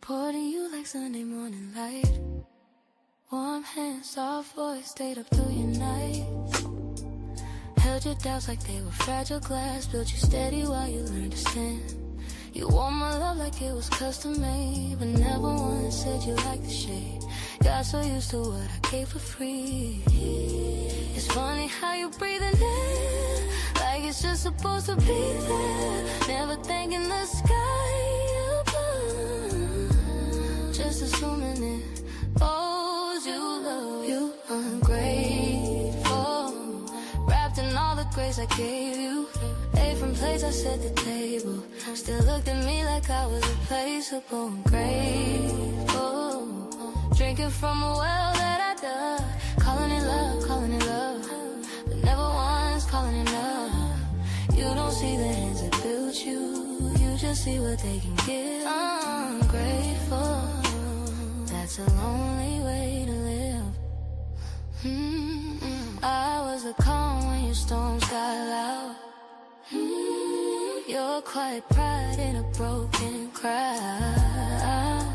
Poured in you like Sunday morning light. Warm hands, soft voice, stayed up through your night. Held your doubts like they were fragile glass. Built you steady while you learned to stand. You wore my love like it was custom made, but never once said you liked the shade. Got so used to what I gave for free. It's funny how you breathing in like it's just supposed to be there. Never thanking the sky above, just assuming it owes you love. You ungrateful, wrapped in all the grace I gave you. Ate from plates I set the table. Still looked at me like I was replaceable. Ungrateful, drinking from a well that I dug. Calling it love, but never once calling enough. You don't see the hands that built you, you just see what they can give. Ungrateful, that's a lonely way to live. I was the calm when your storms got loud. Your quiet pride in a broken crowd.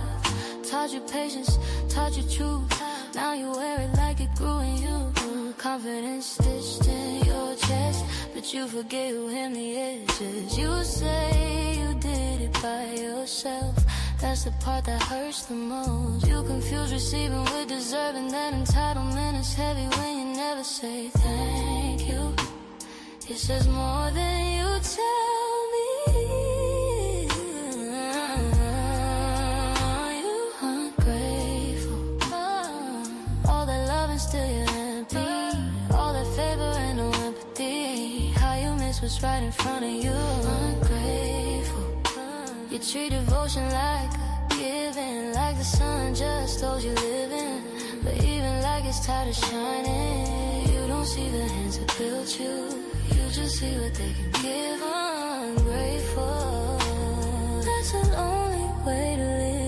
Taught you patience, taught you truth. Now you wear it like it grew in you. Confidence stitched in your chest, but you forget who hemmed the edges. You say you did it by yourself. That's the part that hurts the most. You confuse receiving with deserving. That entitlement is heavy when you never say thank you. It says more than you tell me. You ungrateful. All that love and still you're empty. All that favor and no empathy. How you miss what's right in front of you. Ungrateful. You treat devotion like a giving, like the sun just owes you living. But even like it's tired of shining, you don't see the hands that built you. You just see what they can give. Ungrateful, that's the only way to live.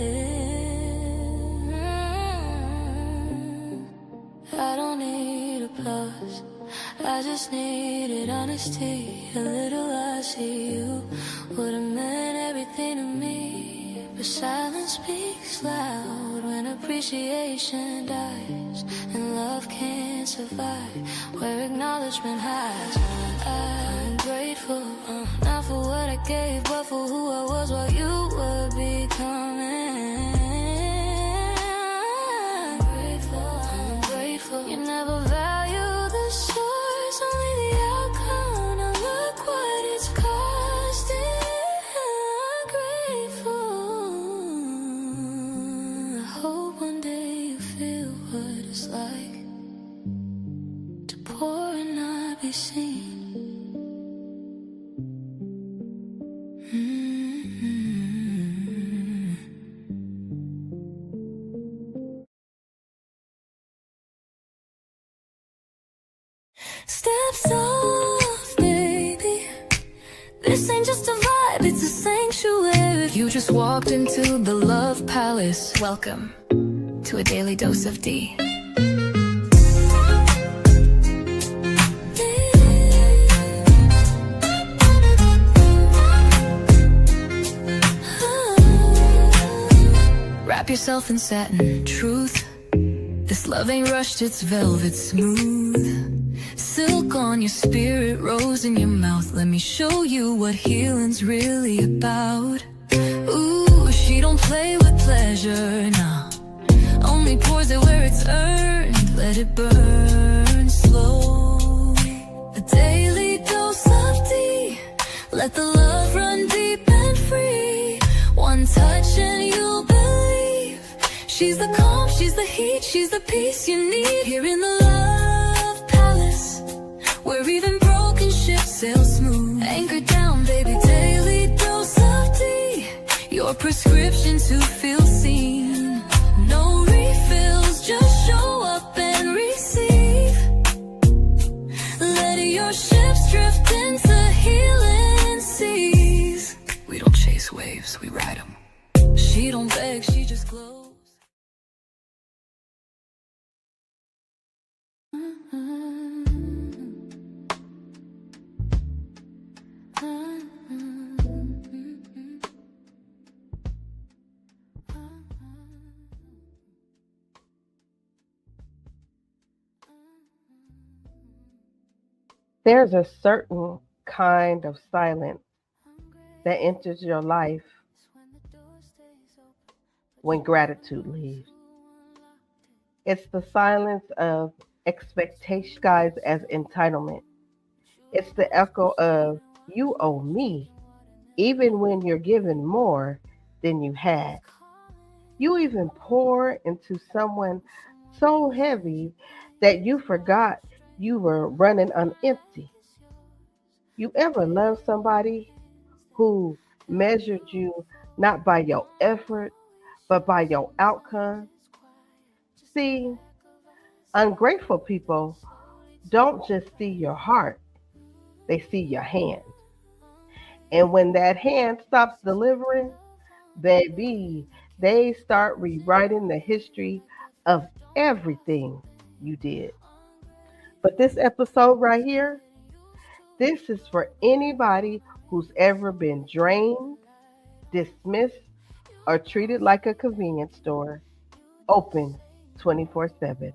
I don't need applause, I just needed honesty. A little I see you would've meant everything to me. But silence speaks loud when appreciation dies and love can't survive where acknowledgement hides. I'm grateful, not for what I gave, but for who I was while you were becoming. I'm grateful. You never value the source, only the outcome. Now look what it's costing. I'm grateful. I hope one day you feel what it's like to pour and not be seen. Steps off, baby. This ain't just a vibe, it's a sanctuary. You just walked into the love palace. Welcome to a daily dose of Dee. Wrap yourself in satin truth. This love ain't rushed, it's velvet smooth. Silk on your spirit, rose in your mouth. Let me show you what healing's really about. Ooh, she don't play with pleasure, nah. Only pours it where it's earned. Let it burn slow. A daily dose of Dee. Let the love run deep and free. One touch and you'll believe. She's the calm, she's the heat, she's the peace you need. Here in the love palace, where even broken ships sail smooth. Anchored down, baby, daily dose of Dee. Your prescription to feel seen. No refills, just show up and receive. Let your ships drift into healing seas. We don't chase waves, we ride them. She don't beg, she just glows. There's a certain kind of silence that enters your life when gratitude leaves. It's the silence of expectation guys as entitlement. It's the echo of you owe me, even when you're given more than you had. You even pour into someone so heavy that you forgot you were running on empty. You ever love somebody who measured you not by your effort, but by your outcome? See, ungrateful people don't just see your heart, they see your hand. And when that hand stops delivering, baby, they start rewriting the history of everything you did. But this episode right here, this is for anybody who's ever been drained, dismissed, or treated like a convenience store, open 24/7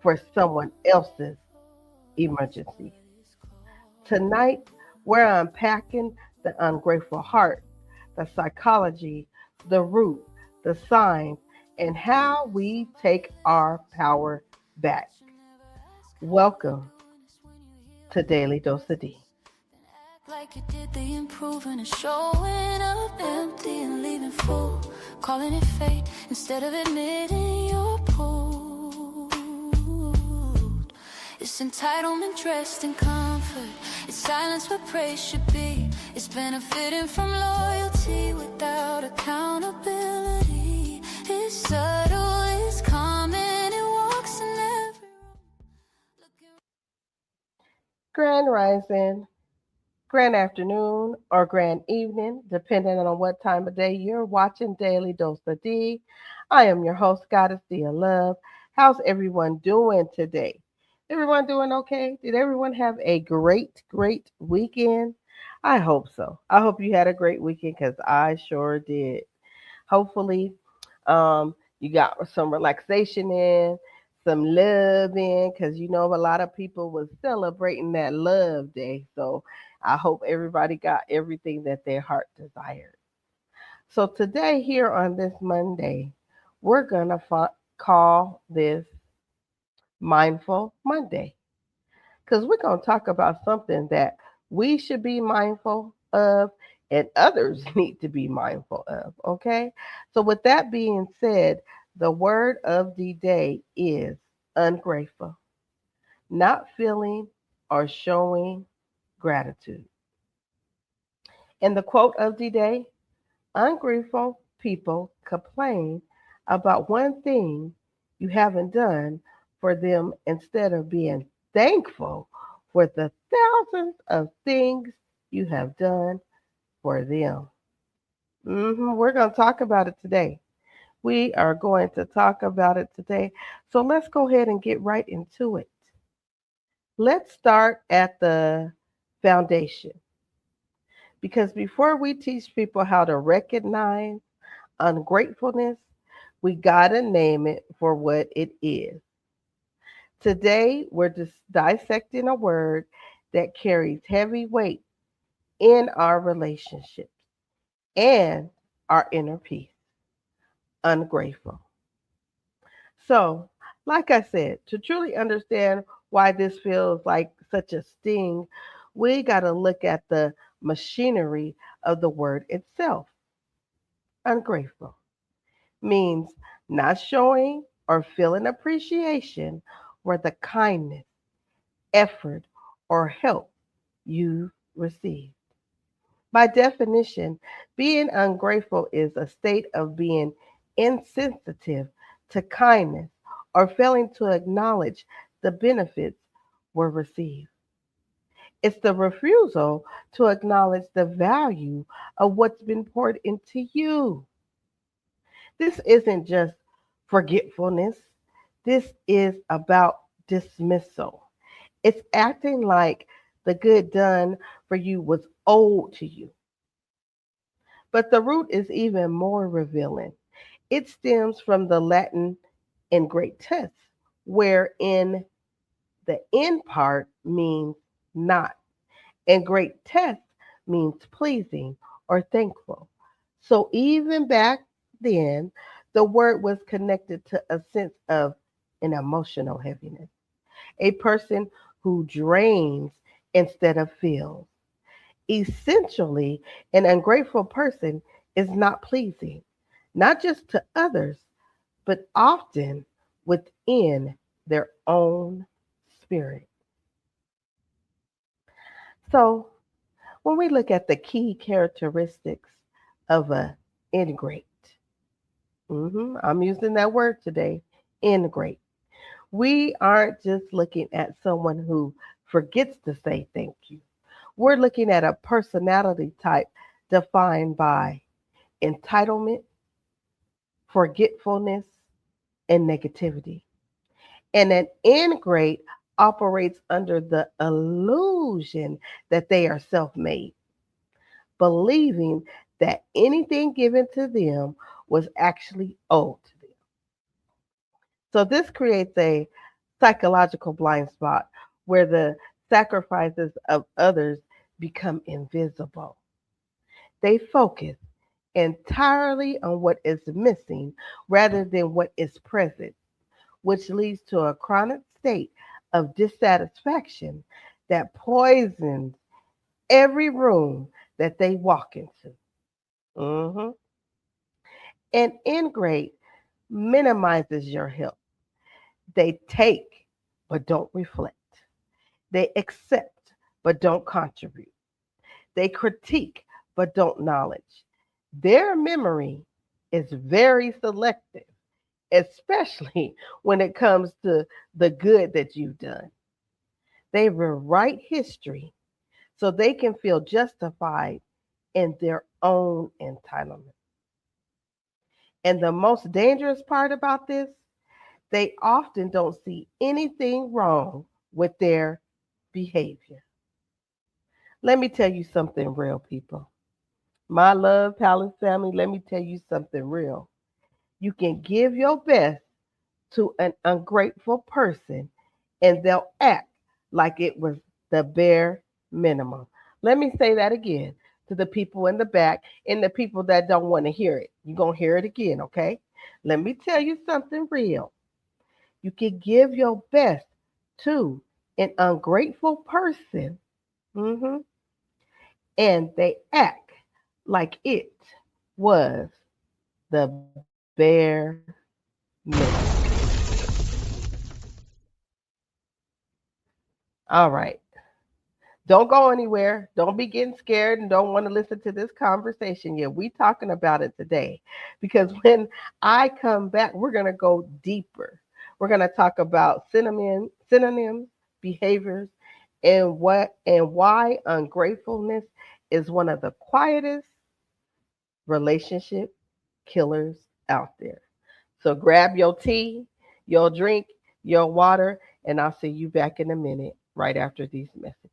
for someone else's emergency. Tonight, we're unpacking the ungrateful heart, the psychology, the root, the signs, and how we take our power back. Welcome to Daily Dose of Dee. Like you did the improving and showing up empty and leaving full, calling it fate instead of admitting you're pulled. It's entitlement dressed in comfort. It's silence where praise should be. It's benefiting from loyalty without accountability. It's subtle, it's common, it walks in every room. Grand Rising, grand afternoon, or grand evening, depending on what time of day you're watching Daily Dose of D. I am your host, Goddess D of Love. How's everyone doing today? Everyone doing okay? Did everyone have a great weekend? I hope so. I hope you had a great weekend because I sure did. Hopefully, you got some relaxation in, some love in, because you know a lot of people was celebrating that love day. So I hope everybody got everything that their heart desired. So today, here on this Monday, we're gonna call this Mindful Monday because we're going to talk about something that we should be mindful of and others need to be mindful of. Okay. So, with that being said, the word of the day is ungrateful, not feeling or showing gratitude. And the quote of the day: ungrateful people complain about one thing you haven't done for them instead of being thankful for the thousands of things you have done for them. We're going to talk about it today. We are going to talk about it today. So let's go ahead and get right into it. Let's start at the foundation because before we teach people how to recognize ungratefulness, we gotta name it for what it is. Today, we're just dissecting a word that carries heavy weight in our relationships and our inner peace: ungrateful. So, like I said, to truly understand why this feels like such a sting, we got to look at the machinery of the word itself. Ungrateful means not showing or feeling appreciation for the kindness, effort, or help you receive. By definition, being ungrateful is a state of being insensitive to kindness or failing to acknowledge the benefits were received. It's the refusal to acknowledge the value of what's been poured into you. This isn't just forgetfulness. This is about dismissal. It's acting like the good done for you was owed to you. But the root is even more revealing. It stems from the Latin "in great test," where in the "in" part means not. And great test means pleasing or thankful. So even back then, the word was connected to a sense of an emotional heaviness. A person who drains instead of fills. Essentially, an ungrateful person is not pleasing, not just to others, but often within their own spirit. So, when we look at the key characteristics of a ingrate, I'm using that word today, ingrate. We aren't just looking at someone who forgets to say thank you. We're looking at a personality type defined by entitlement, forgetfulness, and negativity. And an ingrate operates under the illusion that they are self made, believing that anything given to them was actually owed to them. So this creates a psychological blind spot where the sacrifices of others become invisible. They focus entirely on what is missing rather than what is present, which leads to a chronic state of dissatisfaction that poisons every room that they walk into. Mhm. An ingrate minimizes your help. They take but don't reflect. They accept but don't contribute. They critique but don't knowledge. Their memory is very selective, especially when it comes to the good that you've done. They rewrite history so they can feel justified in their own entitlement. And the most dangerous part about this, they often don't see anything wrong with their behavior. Let me tell you something real, people. My love palace family, let me tell you something real. You can give your best to an ungrateful person and they'll act like it was the bare minimum. Let me say that again to the people in the back and the people that don't want to hear it. You're going to hear it again, okay? Let me tell you something real. You can give your best to an ungrateful person, mhm, and they act like it was the bare minimum. All right. Don't go anywhere. Don't be getting scared and don't want to listen to this conversation yet. We talking about it today because when I come back, we're going to go deeper. We're going to talk about synonyms, behaviors, and what and why ungratefulness is one of the quietest relationship killers out there. So grab your tea, your drink, your water, and I'll see you back in a minute right after these messages.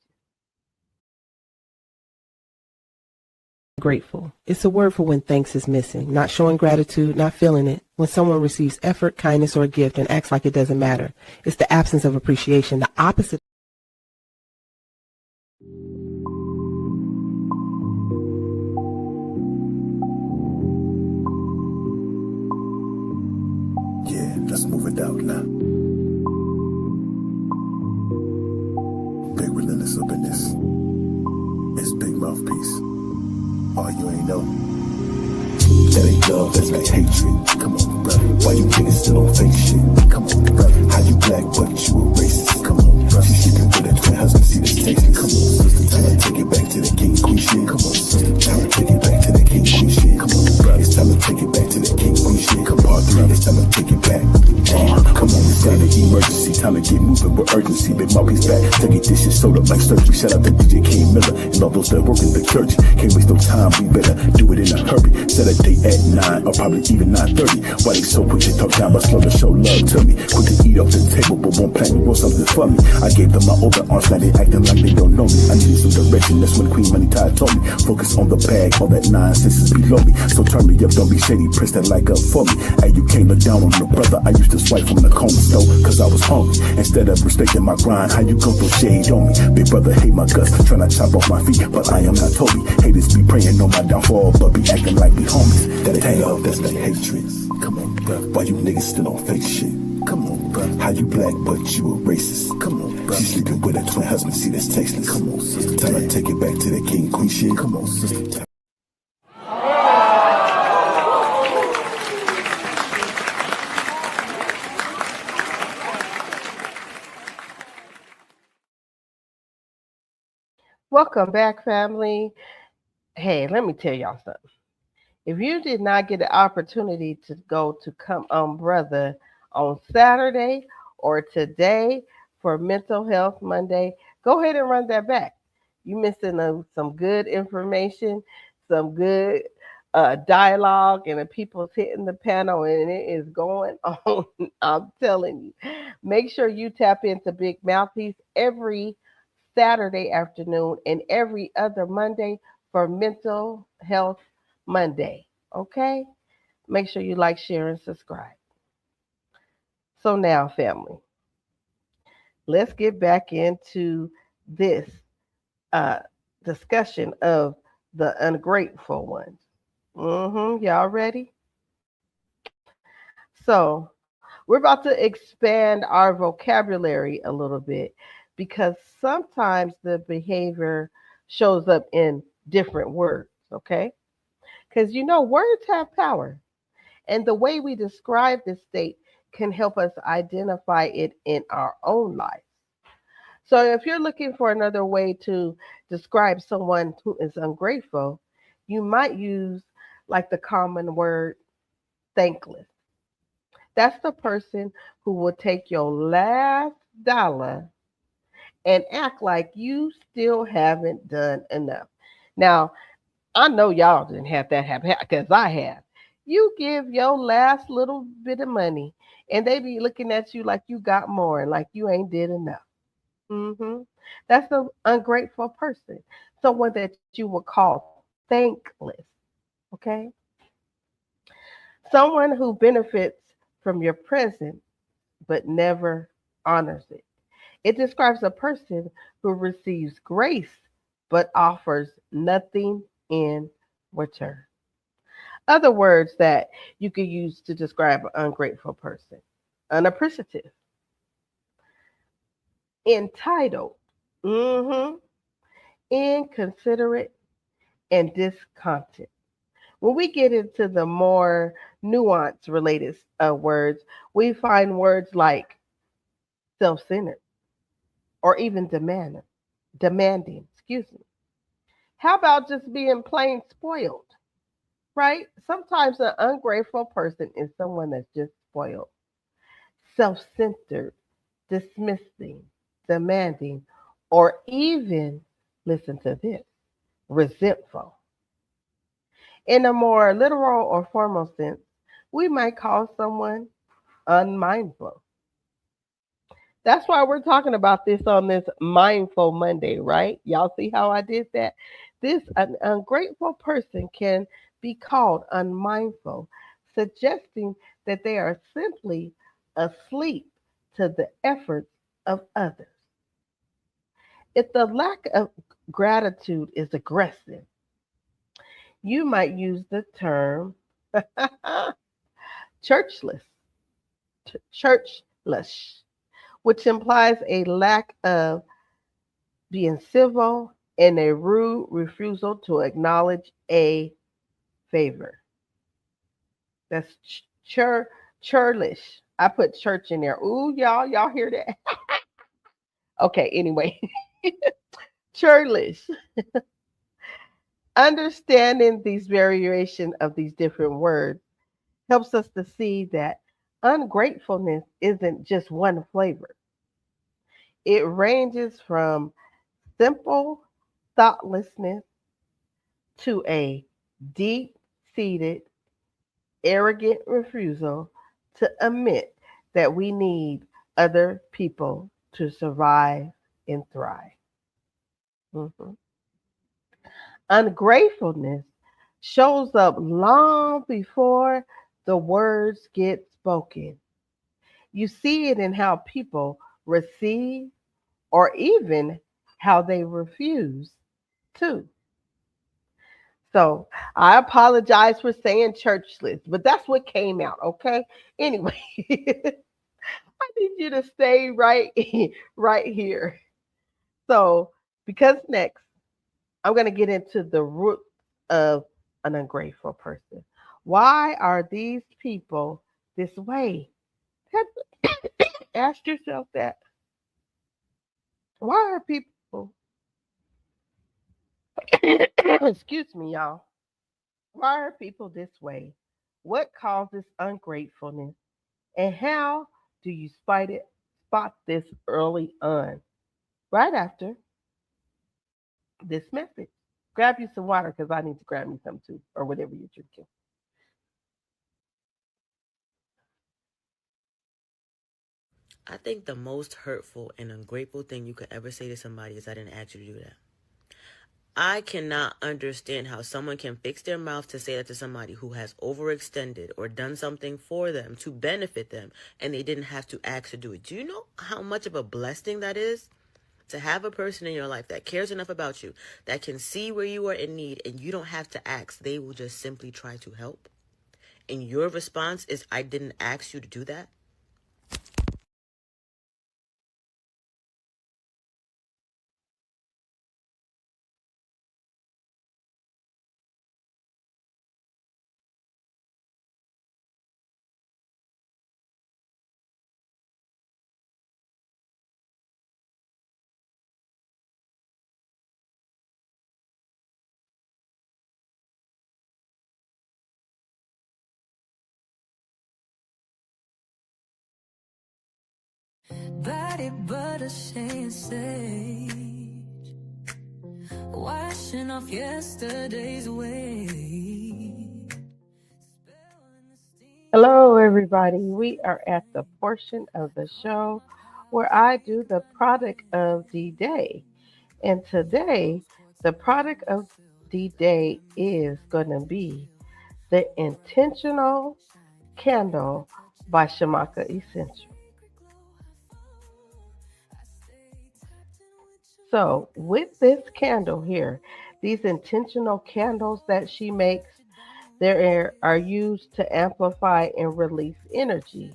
Grateful. It's a word for when thanks is missing, not showing gratitude, not feeling it. When someone receives effort, kindness, or a gift and acts like it doesn't matter. It's the absence of appreciation, the opposite. Yeah, let's move it out now. Big relentless up in this. It's Big Mouthpiece. Oh, you ain't know. That ain't love, that's like hatred. Come on, brother. Why you niggas still on fake shit? Come on, brother. How you black, but you a racist? Come on, brother. She sleeping with a twin husband, see this taste. Come on, sister. Time to take it back to the king queen shit. Come on, sister. Time to take it back to the king queen shit. Come on, brother. It's time to take it back to the king queen shit. Come on, three. It's time to take it back. Come on, it's time to emergency. Time to get moving with urgency. Big Mouthpiece back. Take it, this shit sold up like surgery. Shout out to DJ King Miller and all those that work in the clergy. Can't waste no time. We better do it in a hurry. Set a date at 9 or probably even 9:30. Why they so quick to talk down but slow to show love to me? Quick to eat off the table but won't plan me, want something for me. I gave them my open arms, now they acting like they don't know me. I needed some direction, that's when Queen Money Tide told me. Focus on the bag, all that 9 senses below me. So turn me up, don't be shady, press that like up for me. Hey, you can't look down on the brother, I used to swipe from the corner store cause I was hungry. me. Instead of respecting my grind, how you gon' throw shade on me? Big brother hate my guts, tryna chop off my feet, but I am not Toby. Haters be praying on my downfall, but be acting like we homies. That ain't love, that's like hatred. Come on, bruh. Why you niggas still on fake shit? Come on, bruh. How you black but you a racist? Come on, bruh. She sleeping with a twin husband, see that's tasteless. Come on, sister. Time to take it back to that king queen shit. Come on, sister. Welcome back, family. Hey, let me tell y'all something. If you did not get the opportunity to go to Come On Brother on Saturday or today for Mental Health Monday, go ahead and run that back. You missing some good information, some good dialogue, and the people's hitting the panel, and it is going on. I'm telling you. Make sure you tap into Big Mouthpiece every Saturday afternoon and every other Monday for Mental Health Monday. Okay? Make sure you like, share, and subscribe. So now, family, let's get back into this uh, discussion of the ungrateful ones. Y'all ready? So we're about to expand our vocabulary a little bit because sometimes the behavior shows up in different words, okay? Because words have power. And the way we describe this state can help us identify it in our own lives. So if you're looking for another way to describe someone who is ungrateful, you might use like the common word thankless. That's the person who will take your last dollar and act like you still haven't done enough. Now, I know y'all didn't have that happen because I have. You give your last little bit of money and they be looking at you like you got more and like you ain't did enough. hmm That's an ungrateful person. Someone that you would call thankless. Okay? Someone who benefits from your presence but never honors it. It describes a person who receives grace but offers nothing in return. Other words that you could use to describe an ungrateful person: unappreciative, entitled, hmm inconsiderate, and discontent. When we get into the more nuance related words, we find words like self centered or even demanding, excuse me. How about just being plain spoiled, right? Sometimes an ungrateful person is someone that's just spoiled, self centered, dismissing, demanding, or even, listen to this, resentful. In a more literal or formal sense, we might call someone unmindful. That's why we're talking about this on this Mindful Monday, right? Y'all see how I did that? This an ungrateful person can be called unmindful, suggesting that they are simply asleep to the efforts of others. If the lack of gratitude is aggressive, you might use the term churchless, churchless, which implies a lack of being civil and a rude refusal to acknowledge a favor. That's churlish. I put church in there. Ooh, y'all hear that? Okay, anyway, churlish. Understanding these variation of these different words helps us to see that ungratefulness isn't just one flavor. It ranges from simple thoughtlessness to a deep seated, arrogant refusal to admit that we need other people to survive and thrive. Mhm. Ungratefulness shows up long before the words get spoken. You see it in how people receive, or even how they refuse to. So I apologize for saying churchless, but that's what came out, okay? Anyway, I need you to stay right here. So because next I'm going to get into the root of an ungrateful person. Why are these people this way? Ask yourself that. Why are people, excuse me, y'all, why are people this way? What causes ungratefulness? And how do you spot this early on? Right after this message. Grab you some water because I need to grab me some too, or whatever you're drinking. I think the most hurtful and ungrateful thing you could ever say to somebody is I didn't ask you to do that. I cannot understand how someone can fix their mouth to say that to somebody who has overextended or done something for them to benefit them and they didn't have to ask to do it. Do you know how much of a blessing that is? To have a person in your life that cares enough about you, that can see where you are in need and you don't have to ask. They will just simply try to help. And your response is, I didn't ask you to do that. Body butter, shea, and sage, washing off yesterday's weight. Hello, everybody. We are at the portion of the show where I do the product of the day. And today, the product of the day is going to be the Intentional Candle by Shamaka Essential. So, with this candle here, these intentional candles that she makes, they are used to amplify and release energy,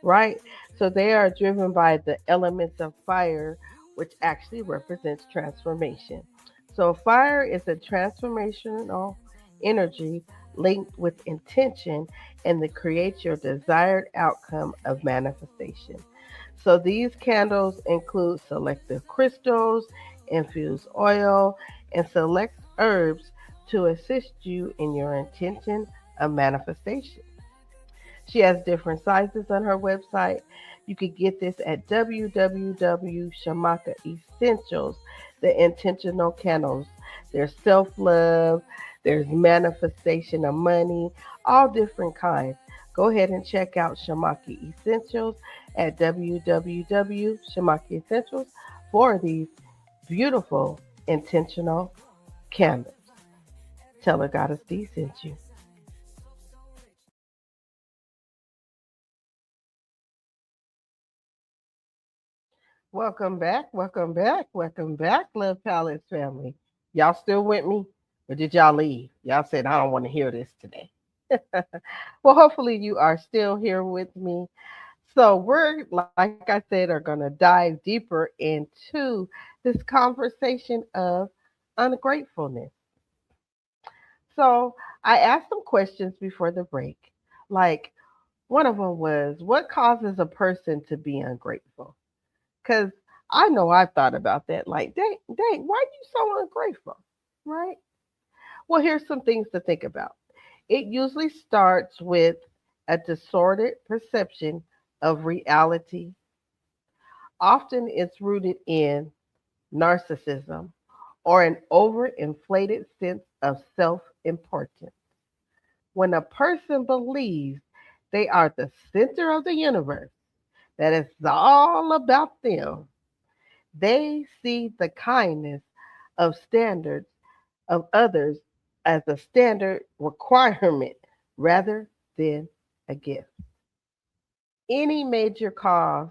right? So they are driven by the elements of fire, which actually represents transformation. So fire is a transformational energy linked with intention and that creates your desired outcome of manifestation. So these candles include selective crystals, infused oil, and select herbs to assist you in your intention of manifestation. She has different sizes on her website. You could get this at www.shamaka Essentials, the intentional candles. There's self love, there's manifestation of money, all different kinds. Go ahead and check out Shamaki Essentials at www.shamaki Essentials for these beautiful intentional candles. Tell her Goddess D sent you. Welcome back, welcome back, Love Palace family. Y'all still with me? Or did y'all leave? Y'all said, I don't want to hear this today. Well, hopefully you are still here with me. So we're, like I said, are going to dive deeper into this conversation of ungratefulness. So I asked some questions before the break. Like one of them was, what causes a person to be ungrateful? Because I know I've thought about that. Like, dang, why are you so ungrateful? Right? Well, here's some things to think about. It usually starts with a distorted perception of reality. Often it's rooted in narcissism or an overinflated sense of self importance. When a person believes they are the center of the universe, that it's all about them, they see the kindness of standards of others as a standard requirement rather than a gift. Any major cause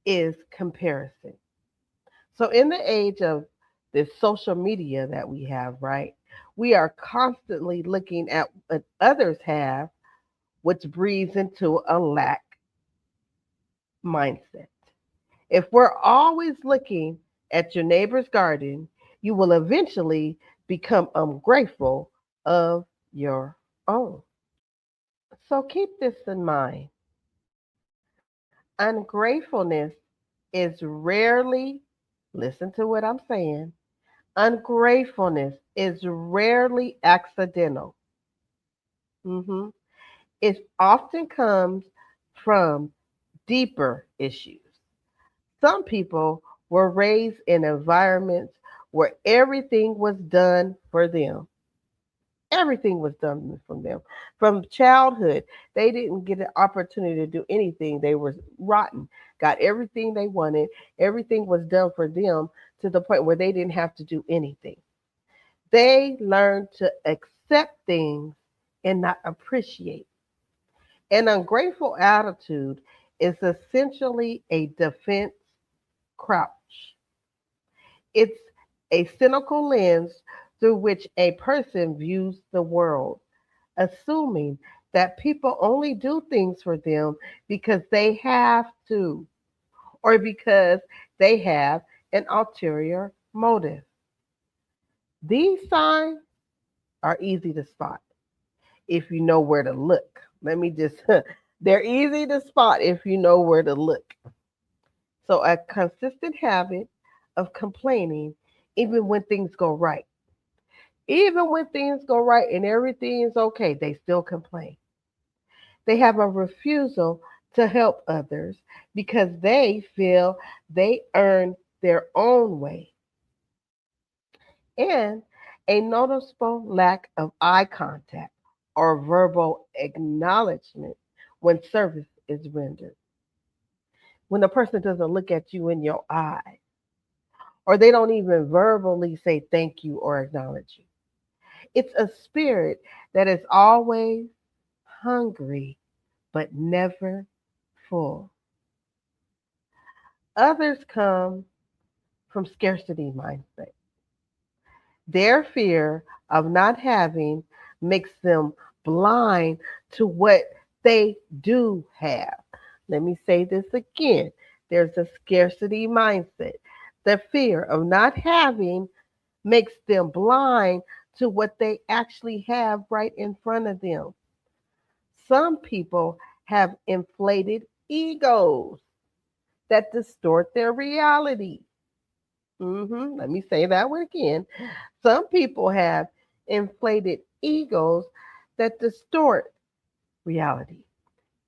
is comparison. So, in the age of this social media that we have, right, we are constantly looking at what others have, which breeds into a lack mindset. If we're always looking at your neighbor's garden, you will eventually become ungrateful of your own. So keep this in mind. Ungratefulness is rarely, listen to what I'm saying, ungratefulness is rarely accidental. Mhm. It often comes from deeper issues. Some people were raised in environments where everything was done for them. Everything was done from them. From childhood, they didn't get an opportunity to do anything. They were rotten, got everything they wanted. Everything was done for them to the point where they didn't have to do anything. They learned to accept things and not appreciate. An ungrateful attitude is essentially a defense crouch. It's a cynical lens through which a person views the world, assuming that people only do things for them because they have to or because they have an ulterior motive. These signs are easy to spot if you know where to look. Let me just, they're easy to spot if you know where to look. So, a consistent habit of complaining even when things go right. Even when things go right and everything is okay, they still complain. They have a refusal to help others because they feel they earn their own way. And a noticeable lack of eye contact or verbal acknowledgement when service is rendered. When a person doesn't look at you in your eye, or they don't even verbally say thank you or acknowledge you. It's a spirit that is always hungry but never full. Others come from scarcity mindset. Their fear of not having makes them blind to what they do have. Let me say this again. There's a scarcity mindset. The fear of not having makes them blind to what they actually have right in front of them. Some people have inflated egos that distort their reality. Let me say that one again. Some people have inflated egos that distort reality.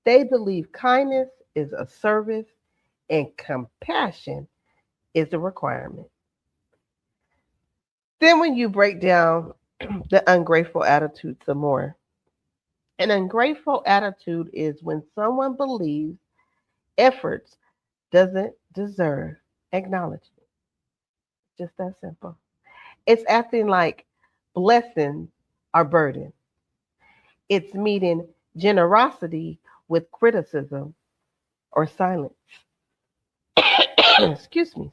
They believe kindness is a service and compassion is a requirement. Then, when you break down the ungrateful attitude some more, an ungrateful attitude is when someone believes efforts doesn't deserve acknowledgement. Just that simple. It's acting like blessings are burden. It's meeting generosity with criticism or silence. Excuse me.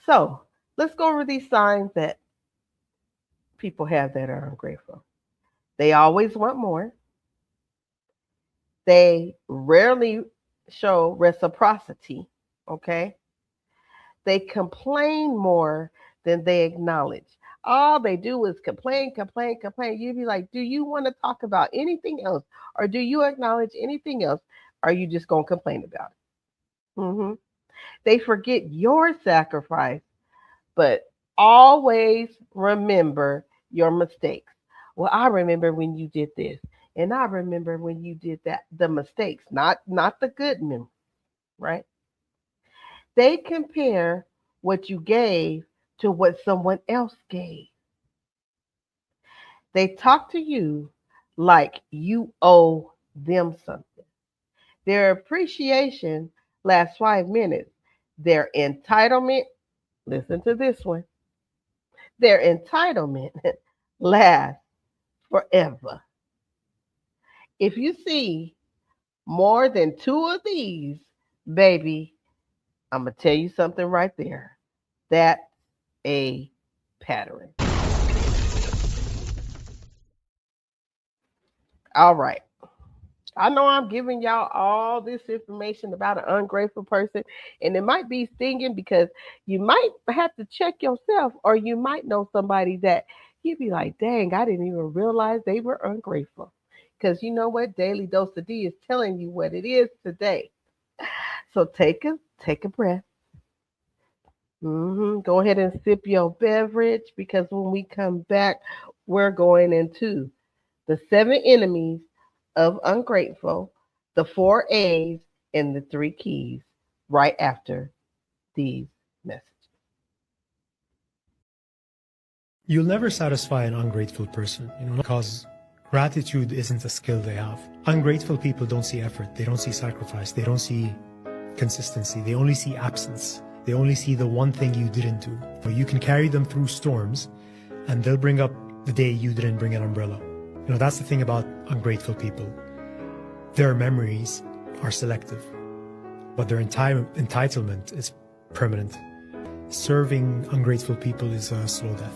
So let's go over these signs that people have that are ungrateful. They always want more. They rarely show reciprocity. Okay. They complain more than they acknowledge. All they do is complain, complain, complain. You'd be like, do you want to talk about anything else? Or do you acknowledge anything else? Or are you just going to complain about it? They forget your sacrifice, but always remember your mistakes. Well, I remember when you did this, and I remember when you did that. The mistakes, not the good memories, right? They compare what you gave to what someone else gave. They talk to you like you owe them something. Their appreciation lasts 5 minutes. Their entitlement, listen to this one, their entitlement lasts forever. If you see more than two of these, baby, I'm going to tell you something right there. That's a pattern. All right. I know I'm giving y'all all this information about an ungrateful person, and it might be stinging because you might have to check yourself, or you might know somebody that you'd be like, dang, I didn't even realize they were ungrateful. Because you know what? Daily Dose of D is telling you what it is today. So take a breath. Go ahead and sip your beverage because when we come back, we're going into the seven enemies of ungrateful, the four A's, and the three keys right after these messages. You'll never satisfy an ungrateful person, because gratitude isn't a skill they have. Ungrateful people don't see effort, they don't see sacrifice, they don't see consistency, they only see absence. They only see the one thing you didn't do. You can carry them through storms and they'll bring up the day you didn't bring an umbrella. That's the thing about ungrateful people. Their memories are selective, but their entitlement is permanent. Serving ungrateful people is a slow death.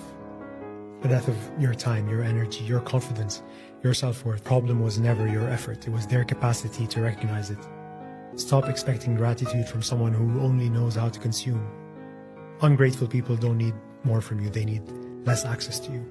The death of your time, your energy, your confidence, your self-worth. Problem was never your effort. It was their capacity to recognize it. Stop expecting gratitude from someone who only knows how to consume. Ungrateful people don't need more from you. They need less access to you.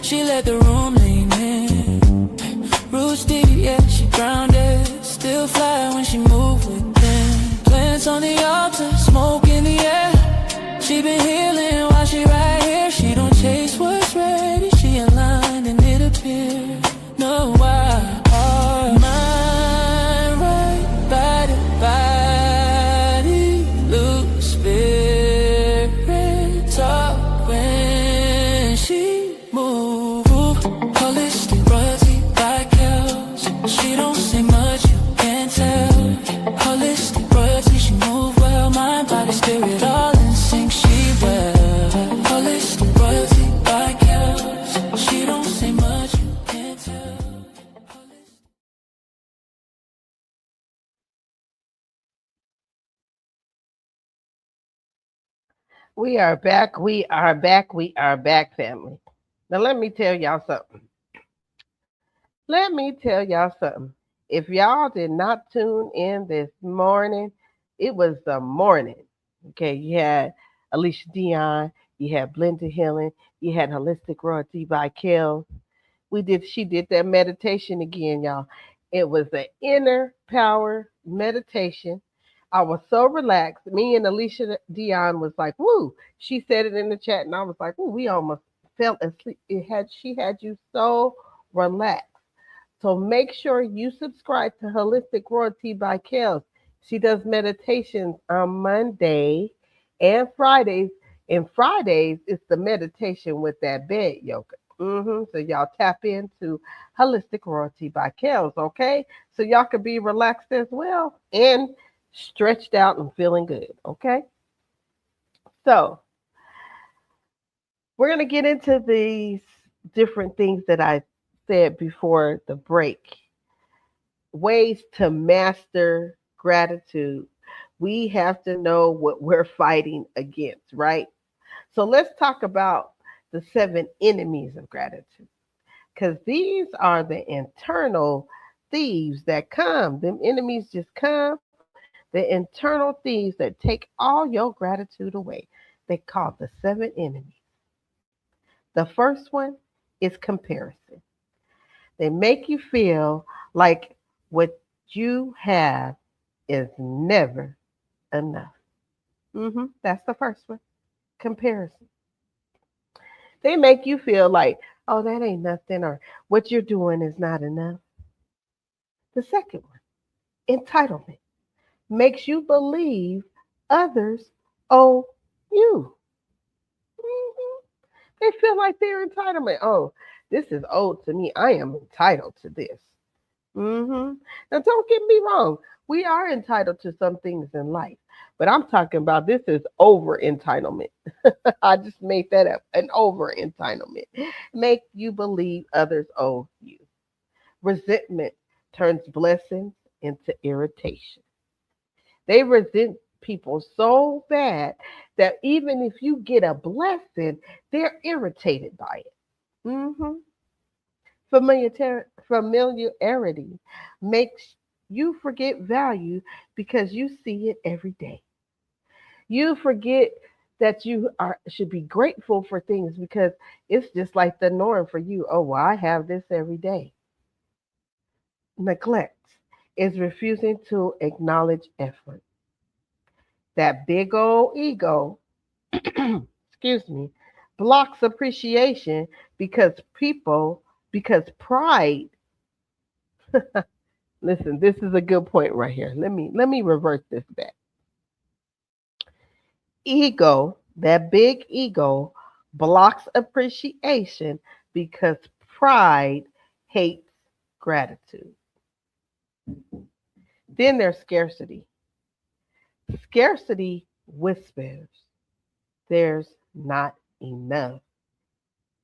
She let the room lean in. Roots deep, yeah, she grounded. Still fly when she move with them. Plants on the altar, smoke in the air. She been healing while she right here. She don't chase what's ready. She aligned and it appeared. No, why are mind right, body, loose spirit, talk when she move. Holistic royalty by cows. She don't say much, you can't tell. Holistic royalty, she move well. Mind, body, spirit, all in sync, she well. Holistic royalty by cows. She don't say much, you can't tell. We are back. We are back. We are back, family. Now, let me tell y'all something. Let me tell y'all something. If y'all did not tune in this morning, it was the morning. Okay, you had Alicia Dion, you had Blended Healing, you had Holistic Royalty by Kel. She did that meditation again, y'all. It was an inner power meditation. I was so relaxed. Me and Alicia Dion was like, woo. She said it in the chat, and I was like, woo, we almost fell asleep. She had you so relaxed. So make sure you subscribe to Holistic Royalty by Kels. She does meditations on Monday and Fridays. And Fridays is the meditation with that bed yoga. So y'all tap into Holistic Royalty by Kels, okay? So y'all can be relaxed as well and stretched out and feeling good, okay? So we're going to get into these different things that I said before the break. Ways to master gratitude. We have to know what we're fighting against, right? So let's talk about the seven enemies of gratitude, because these are the internal thieves that come. Them enemies just come. The internal thieves that take all your gratitude away. They call the seven enemies. The first one is comparison. They make you feel like what you have is never enough. That's the first one. Comparison. They make you feel like Oh, that ain't nothing, or what you're doing is not enough. The second one, entitlement, makes you believe others owe you. Mhm. They feel like they're entitlement. Oh, this is owed to me. I am entitled to this. Now, don't get me wrong. We are entitled to some things in life, but I'm talking about this is over entitlement. I just made that up. An over entitlement. Make you believe others owe you. Resentment turns blessings into irritation. They resent people so bad that even if you get a blessing, they're irritated by it. hmm Familiarity makes you forget value because you see it every day. You forget that you are should be grateful for things because it's just like the norm for you. Oh, well, I have this every day. Neglect is refusing to acknowledge effort. That big old ego, excuse me, blocks appreciation because pride. Listen, this is a good point right here. Let me reverse this back. Ego, that big ego, blocks appreciation because pride hates gratitude. Then there's scarcity. Scarcity whispers there's not enough,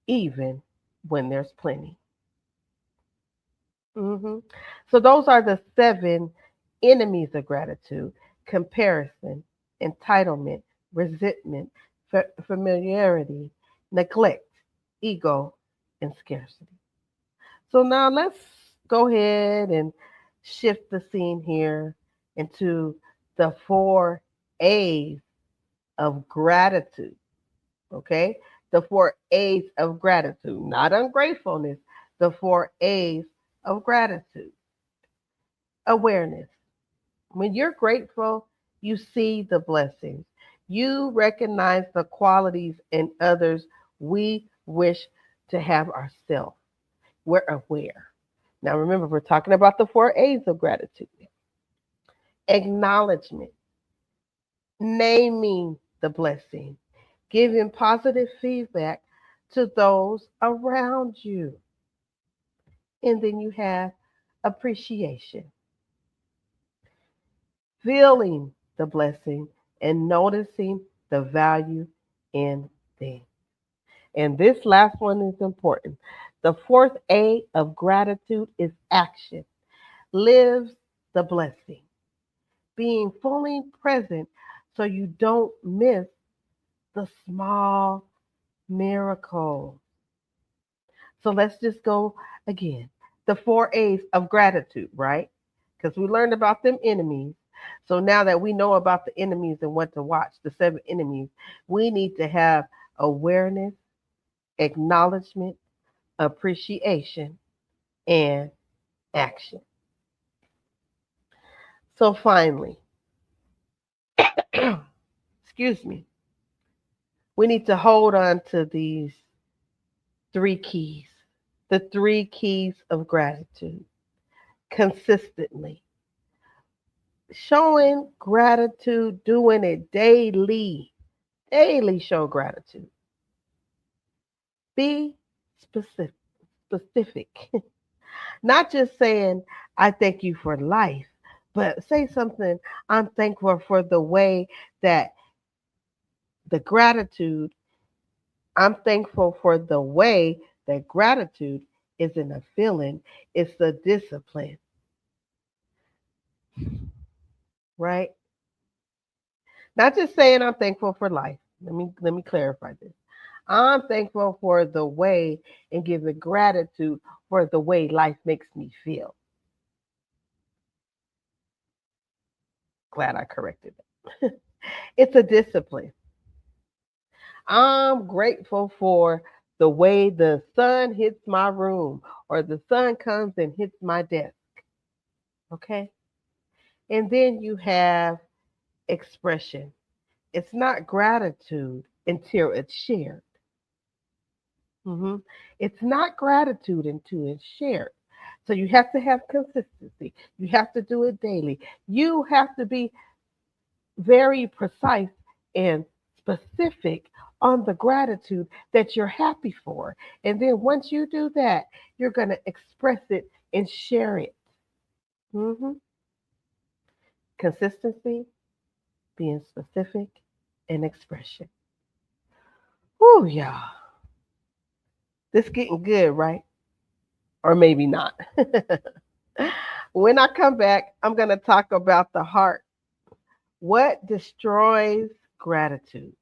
even when there's plenty. hmm So, those are the seven enemies of gratitude: comparison, entitlement, resentment, familiarity, neglect, ego, and scarcity. So, now let's go ahead and shift the scene here into the four A's of gratitude. Okay? The four A's of gratitude, not ungratefulness, the four A's of gratitude. Awareness. When you're grateful, you see the blessings. You recognize the qualities in others we wish to have ourselves. We're aware. Now remember, we're talking about the four A's of gratitude. Acknowledgement, naming the blessing, giving positive feedback to those around you. And then you have appreciation, feeling the blessing and noticing the value in them. And this last one is important. The fourth A of gratitude is action. Lives the blessing, being fully present so you don't miss the small miracle. So let's just go again. The four A's of gratitude, right? Because we learned about them enemies. So now that we know about the enemies and what to watch, the seven enemies, we need to have awareness, acknowledgement, appreciation, and action. So finally, excuse me, we need to hold on to these three keys, the three keys of gratitude consistently. Showing gratitude, doing it daily. Daily show gratitude. Be specific. Specific. Not just saying, I thank you for life, but say something, I'm thankful for the way that the gratitude, I'm thankful for the way that gratitude isn't a feeling, it's a discipline, right? Not just saying I'm thankful for life. Let me clarify this. I'm thankful for the way and giving gratitude for the way life makes me feel. Glad I corrected that. It's a discipline. I'm grateful for the way the sun hits my room or the sun comes and hits my desk. Okay. And then you have expression. It's not gratitude until it's shared. hmm It's not gratitude until it's shared. So you have to have consistency. You have to do it daily. You have to be very precise and specific on the gratitude that you're happy for. And then once you do that, you're going to express it and share it. hmm Consistency, being specific, and expression. Whew, y'all. This getting good, right? Or maybe not. When I come back, I'm going to talk about the heart. What destroys gratitude?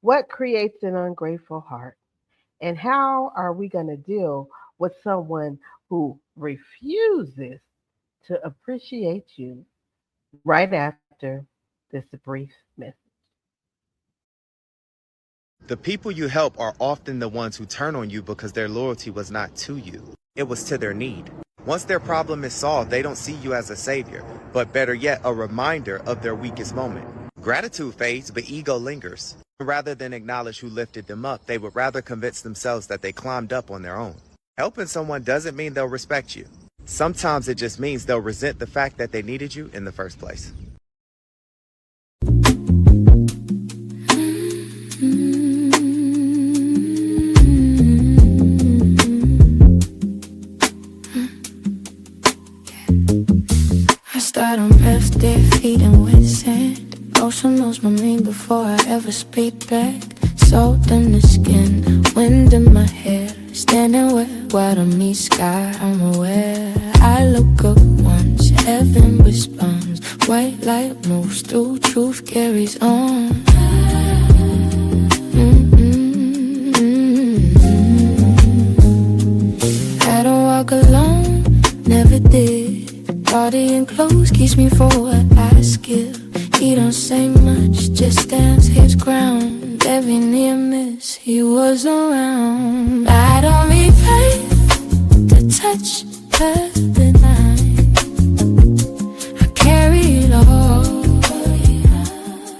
What creates an ungrateful heart? And how are we going to deal with someone who refuses to appreciate you right after this brief message? The people you help are often the ones who turn on you because their loyalty was not to you, it was to their need. Once their problem is solved, they don't see you as a savior, but better yet, a reminder of their weakest moment. Gratitude fades, but ego lingers. Rather than acknowledge who lifted them up, they would rather convince themselves that they climbed up on their own. Helping someone doesn't mean they'll respect you. Sometimes it just means they'll resent the fact that they needed you in the first place. I start on left their feet and with sand. Ocean knows my name before I ever speak back. Salt in the skin, wind in my hair. Standing where water meets sky, I'm aware. I look up once, heaven responds. White light moves through, truth carries on. I don't walk alone, never did. Body and clothes keeps me for what I skill. He don't say much, just stands his ground. Every near miss, he was around. I don't need faith to touch the night. I carry it all.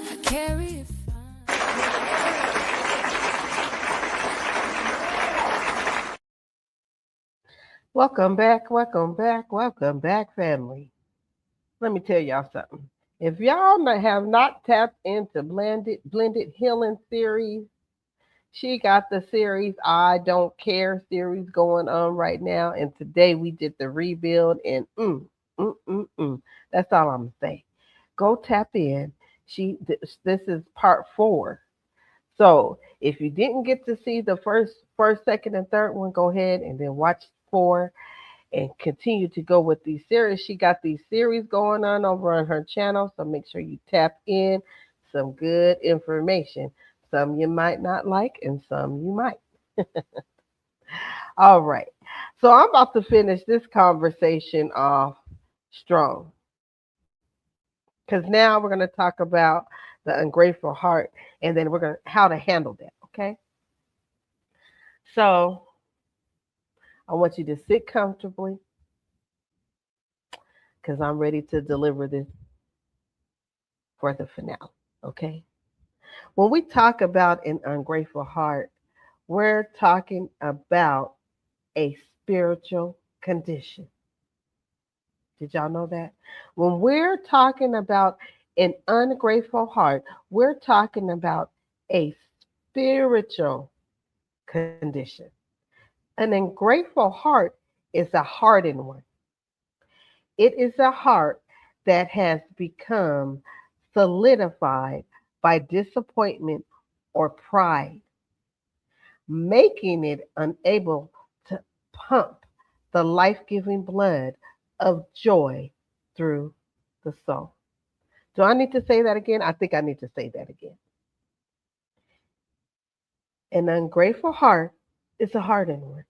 I carry it fine. Welcome back, family. Let me tell y'all something. If y'all have not tapped into Blended Healing series, she got the series I Don't Care series going on right now. And today we did the rebuild and That's all I'm gonna say. Go tap in. This is part 4. So if you didn't get to see the first, second, and third one, go ahead and then watch 4 and continue to go with these series. She got these series going on over on her channel, so make sure you tap in. Some good information. Some you might not like, and some you might. All right. So I'm about to finish this conversation off strong because now we're going to talk about the ungrateful heart, and then we're going to how to handle that. Okay. So I want you to sit comfortably because I'm ready to deliver this for the finale. Okay. When we talk about an ungrateful heart, we're talking about a spiritual condition. Did y'all know that? When we're talking about an ungrateful heart, we're talking about a spiritual condition. An ungrateful heart is a hardened one. It is a heart that has become solidified by disappointment or pride, making it unable to pump the life giving blood of joy through the soul. Do I need to say that again? I think I need to say that again. An ungrateful heart is a hardened one.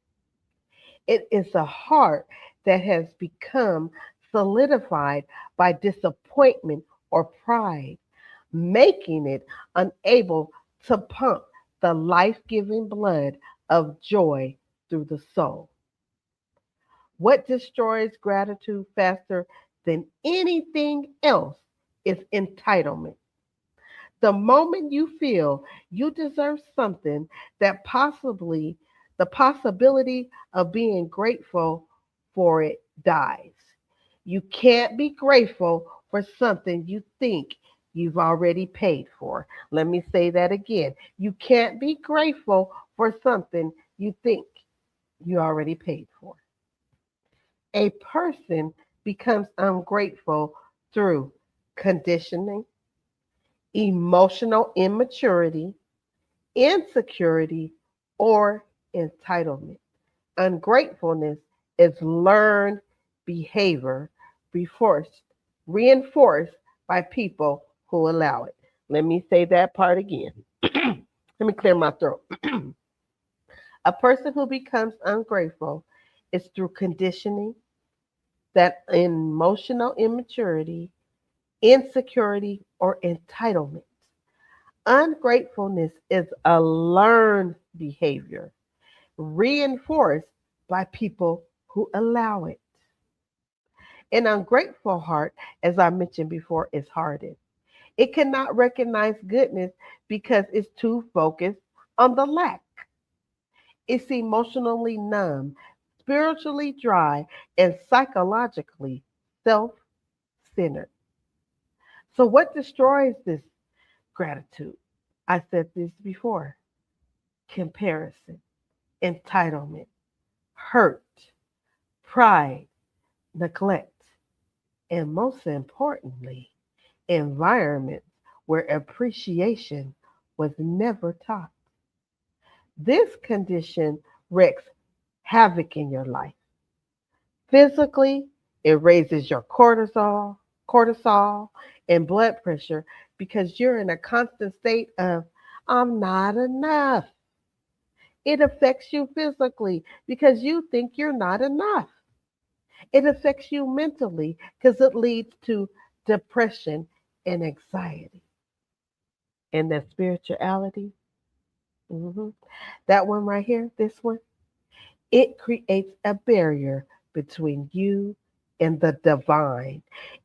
It is a heart that has become solidified by disappointment or pride, making it unable to pump the life giving blood of joy through the soul. What destroys gratitude faster than anything else is entitlement. The moment you feel you deserve something, that possibly the possibility of being grateful for it dies. You can't be grateful for something you think you've already paid for. Let me say that again. You can't be grateful for something you think you already paid for. A person becomes ungrateful through conditioning, emotional immaturity, insecurity, or entitlement. Ungratefulness is learned behavior reinforced by people who allow it. Let me say that part again. Let me clear my throat. A person who becomes ungrateful is through conditioning, that emotional immaturity, insecurity, or entitlement. Ungratefulness is a learned behavior reinforced by people who allow it. An ungrateful heart, as I mentioned before, is hardened. It cannot recognize goodness because it's too focused on the lack. It's emotionally numb, spiritually dry, and psychologically self centered. So, what destroys this gratitude? I said this before: comparison, entitlement, hurt, pride, neglect, and most importantly, environments where appreciation was never taught. This condition wreaks havoc in your life. Physically, it raises your cortisol and blood pressure because you're in a constant state of I'm not enough. It affects you physically because you think you're not enough. It affects you mentally because it leads to depression and anxiety. And that spirituality, mhm, that one right here, this one, it creates a barrier between you and the divine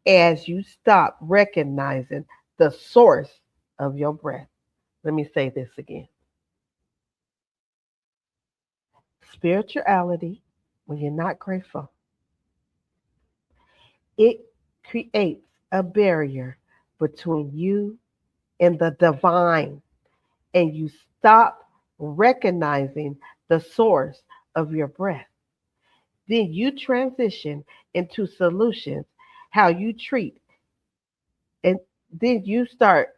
as you stop recognizing the source of your breath. Let me say this again: spirituality, when you're not grateful, it creates a barrier between you and the divine, and you stop recognizing the source of your breath. Then you transition into solutions, how you treat, and then you start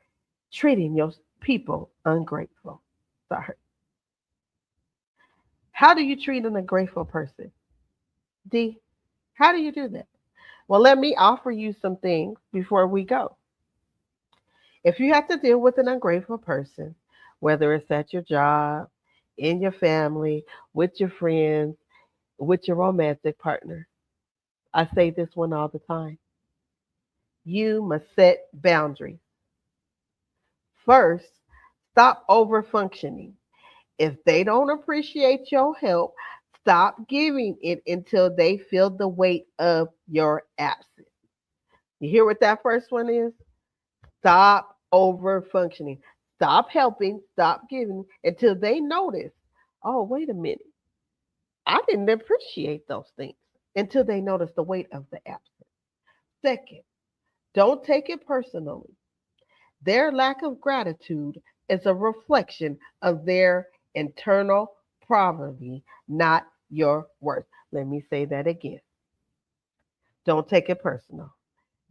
treating your people ungrateful. Sorry. How do you treat an ungrateful person? D, how do you do that? Well, let me offer you some things before we go. If you have to deal with an ungrateful person, whether it's at your job, in your family, with your friends, with your romantic partner, I say this one all the time. You must set boundaries. First, stop over functioning. If they don't appreciate your help, stop giving it until they feel the weight of your absence. You hear what that first one is? Stop over functioning. Stop helping, stop giving until they notice, oh, wait a minute, I didn't appreciate those things, until they notice the weight of the absence. Second, don't take it personally. Their lack of gratitude is a reflection of their internal poverty, not your worth. Let me say that again. Don't take it personal.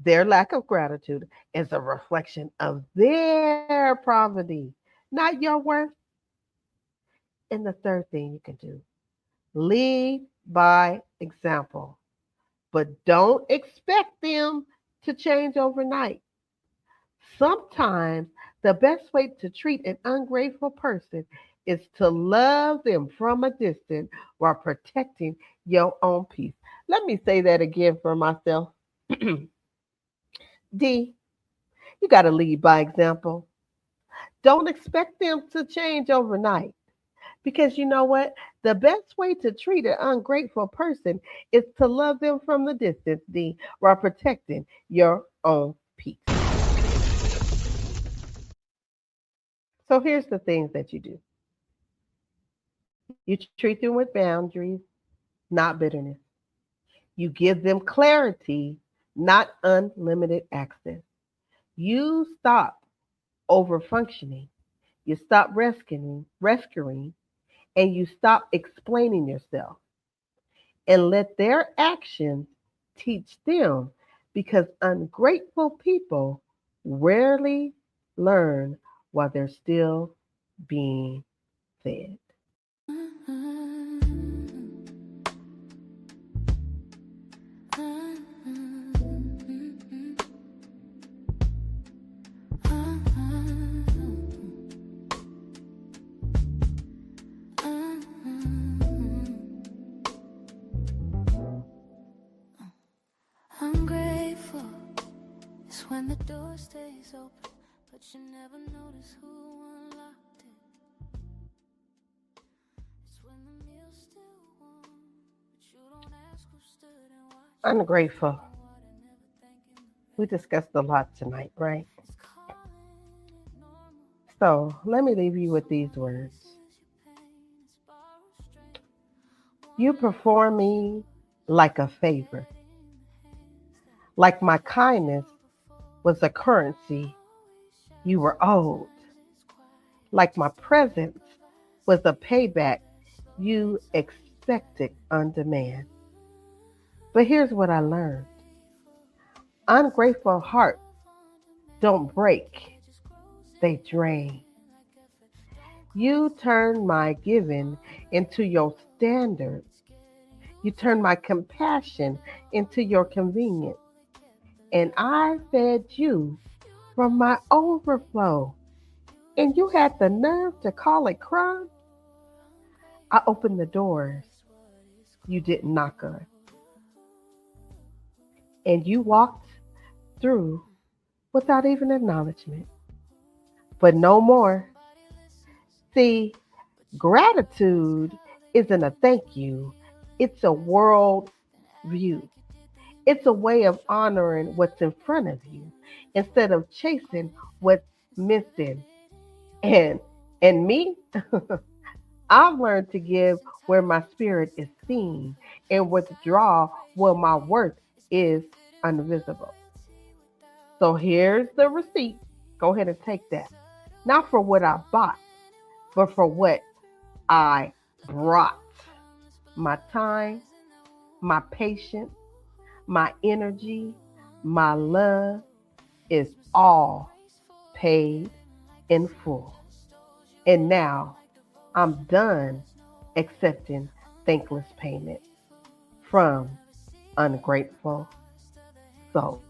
Their lack of gratitude is a reflection of their poverty, not your worth. And the third thing you can do: lead by example, but don't expect them to change overnight. Sometimes the best way to treat an ungrateful person is to love them from a distance while protecting your own peace. Let me say that again for myself. D, you got to lead by example. Don't expect them to change overnight. Because you know what? The best way to treat an ungrateful person is to love them from the distance, D, while protecting your own peace. So here's the things that you do. You treat them with boundaries, not bitterness. You give them clarity, not unlimited access. You stop over functioning. You stop rescuing, and you stop explaining yourself and let their actions teach them because ungrateful people rarely learn while they're still being fed. Ungrateful is when the door stays open, but you never notice who unlocked it. It's when the meal's still warm, but you don't ask who stood and watched. Ungrateful. We discussed a lot tonight, right? So let me leave you with these words. You perform me like a favor, like my kindness was a currency you were owed, like my presence was a payback you expected on demand. But here's what I learned: ungrateful hearts don't break, they drain. You turn my giving into your standard. You turn my compassion into your convenience. And I fed you from my overflow. And you had the nerve to call it crime? I opened the doors you didn't knock on. And you walked through without even acknowledgement. But no more. See, gratitude isn't a thank you, it's a world view. It's a way of honoring what's in front of you instead of chasing what's missing. And me, I've learned to give where my spirit is seen and withdraw where my worth is invisible. So here's the receipt. Go ahead and take that. Not for what I bought, but for what I brought. My time, my patience, my energy, my love is all paid in full. And now I'm done accepting thankless payment from ungrateful souls.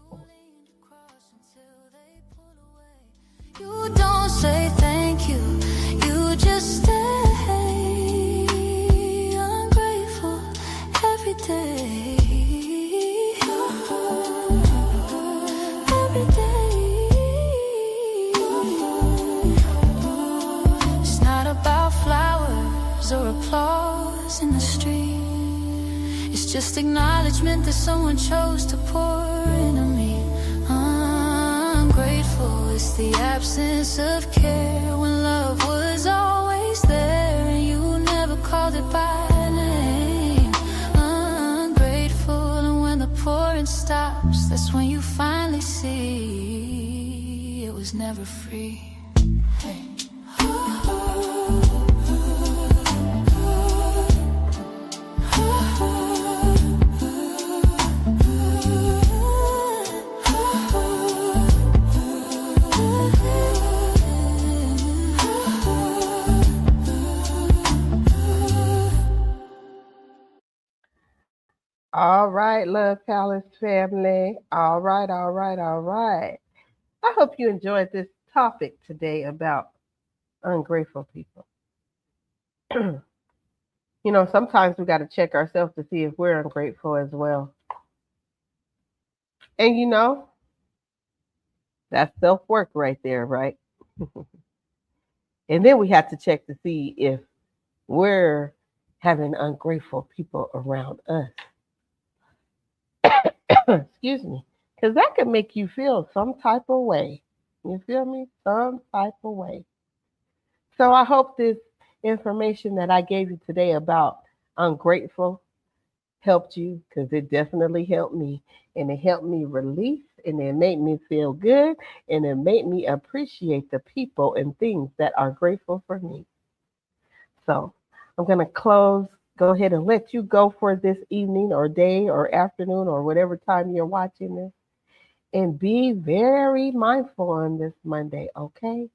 You don't say thank you, you just stay ungrateful every day. Every day. It's not about flowers or applause in the street. It's just acknowledgement that someone chose to pour into me. I'm grateful. It's the absence of care when love was always there and you never called it by name. Ungrateful, and when the pouring stops, that's when you finally see it was never free. Hey. All right, Love Palace family. All right, all right, all right. I hope you enjoyed this topic today about ungrateful people. Sometimes we got to check ourselves to see if we're ungrateful as well. And that's self work right there, right? And then we have to check to see if we're having ungrateful people around us. Excuse me. Because that could make you feel some type of way. You feel me? Some type of way. So I hope this information that I gave you today about ungrateful helped you, because it definitely helped me. And it helped me release, and it made me feel good, and it made me appreciate the people and things that are grateful for me. So I'm going to go ahead and let you go for this evening or day or afternoon or whatever time you're watching this. And be very mindful on this Monday, okay?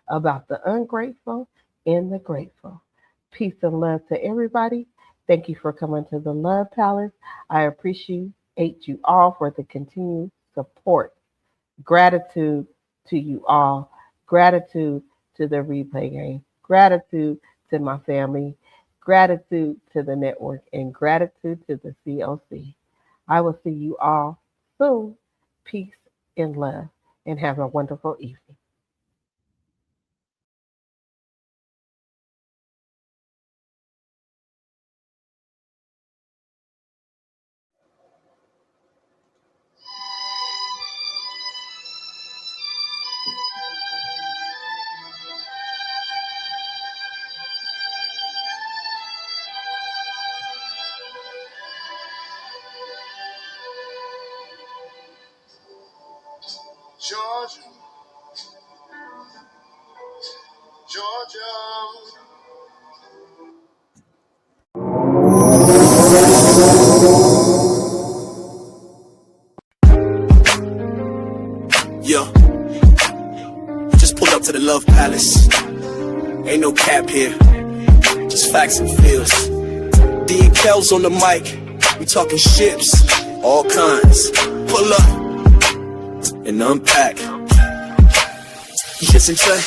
About the ungrateful and the grateful. Peace and love to everybody. Thank you for coming to the Love Palace. I appreciate you all for the continued support. Gratitude to you all. Gratitude to the replay game. Gratitude to my family. Gratitude to the network. And gratitude to the COC. I will see you all soon. Peace and love. And have a wonderful evening. Georgia, Georgia. Yeah, just pulled up to the Love Palace. Ain't no cap here, just facts and feels. D and Kel's on the mic, we talking ships, all kinds. Pull up and unpack. Kiss and Trey.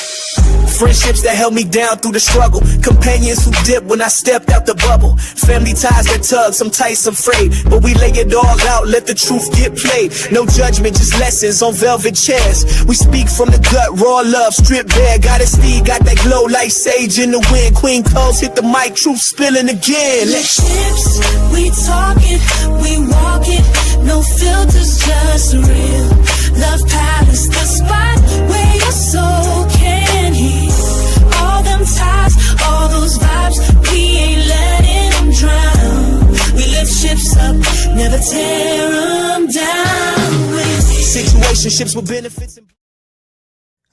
Friendships that held me down through the struggle. Companions who dipped when I stepped out the bubble. Family ties that tug, some tight, some frayed. But we lay it all out, let the truth get played. No judgment, just lessons on velvet chairs. We speak from the gut, raw love, stripped bare. Got a steed, got that glow like sage in the wind. Queen Coles hit the mic, truth spilling again. Chips, we talk it, we walk it. No filters, just real. Love Palace, the spot where your soul can heal. All them ties, all those vibes, we ain't letting them drown. We lift ships up, never tear them down. Situationships with benefits.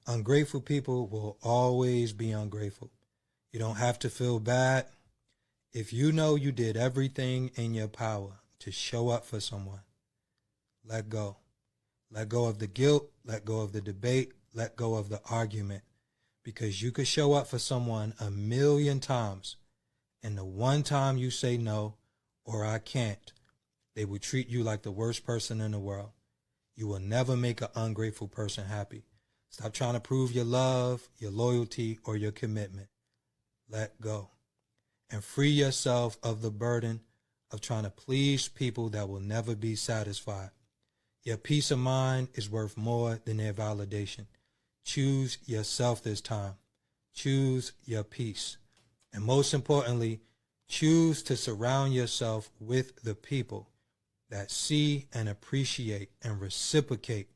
Ungrateful people will always be ungrateful. You don't have to feel bad. If you know you did everything in your power to show up for someone, let go. Let go of the guilt, let go of the debate, let go of the argument. Because you could show up for someone 1,000,000 times, and the one time you say no, or I can't, they will treat you like the worst person in the world. You will never make an ungrateful person happy. Stop trying to prove your love, your loyalty, or your commitment. Let go. And free yourself of the burden of trying to please people that will never be satisfied. Your peace of mind is worth more than their validation. Choose yourself this time. Choose your peace. And most importantly, choose to surround yourself with the people that see and appreciate and reciprocate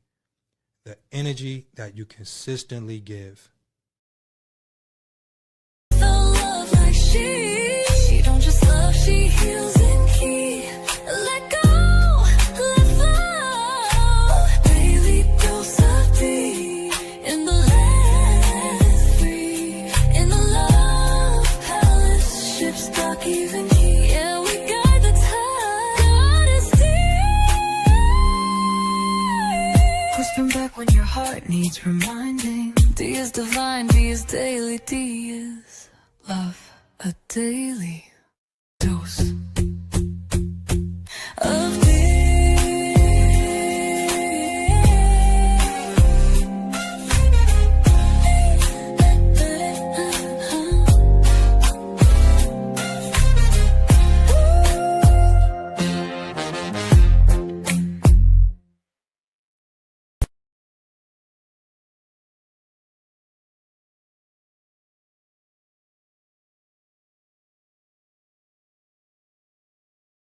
the energy that you consistently give. Love like she don't just love, she heals and keeps. Let go, let flow. Daily dose of Dee. In the land free. In the Love Palace, ships dock even key. Yeah, we guide the tide. God is deep. Whispering back when your heart needs reminding. D is divine, D is daily, D is love. A daily dose of